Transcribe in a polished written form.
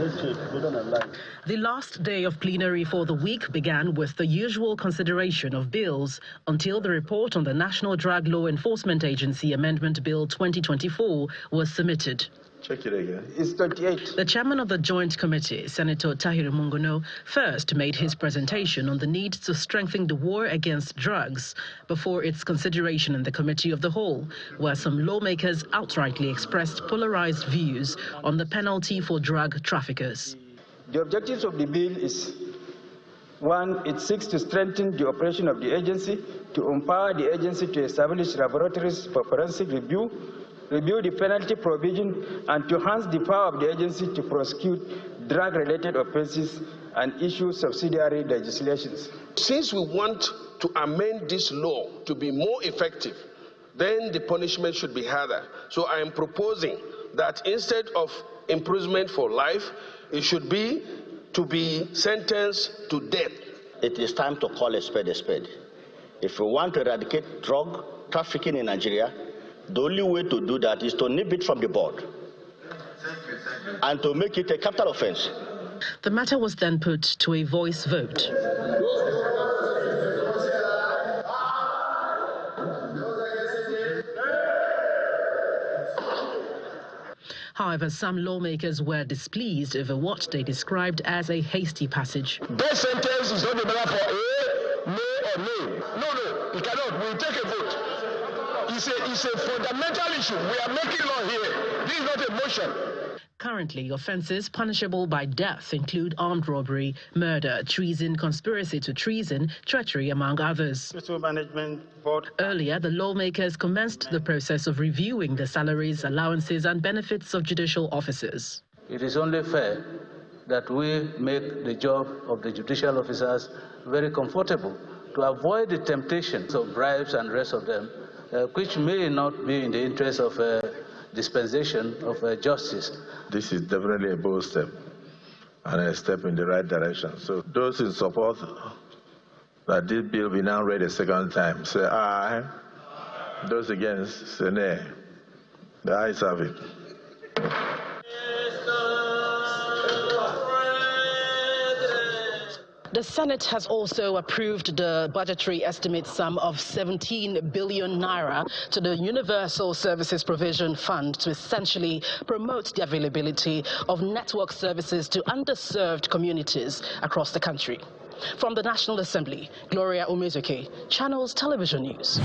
The last day of plenary for the week began with the usual consideration of bills until the report on the National Drug Law Enforcement Agency Amendment Bill 2024 was submitted. Check it again. It's 28. The chairman of the Joint Committee, Senator Tahiru Mungono, first made his presentation on the need to strengthen the war against drugs before its consideration in the Committee of the Whole, where some lawmakers outrightly expressed polarized views on the penalty for drug traffickers. The objectives of the bill is: 1, it seeks to strengthen the operation of the agency, to empower the agency to establish laboratories for forensic review the penalty provision, and to enhance the power of the agency to prosecute drug-related offenses and issue subsidiary legislations. Since we want to amend this law to be more effective, then the punishment should be harder. So I am proposing that instead of imprisonment for life, it should be to be sentenced to death. It is time to call a spade a spade. If we want to eradicate drug trafficking in Nigeria, the only way to do that is to nip it from the board and to make it a capital offense. The matter was then put to a voice vote. However, some lawmakers were displeased over what they described as a hasty passage. Death sentence is not the matter for A, no or no. No, it cannot. We'll take a vote. It's a fundamental issue. We are making law here. This is not a motion. Currently, offences punishable by death include armed robbery, murder, treason, conspiracy to treason, treachery, among others. Earlier, the lawmakers commenced the process of reviewing the salaries, allowances and benefits of judicial officers. It is only fair that we make the job of the judicial officers very comfortable to avoid the temptations of bribes and the rest of them, which may not be in the interest of dispensation of justice. This is definitely a bold step and a step in the right direction. So those in support that this bill be now read a second time, say aye. Those against, say nay. The ayes have it. The Senate has also approved the budgetary estimate sum of 17 billion naira to the Universal Services Provision Fund to essentially promote the availability of network services to underserved communities across the country. From the National Assembly, Gloria Umezuke, Channels Television News.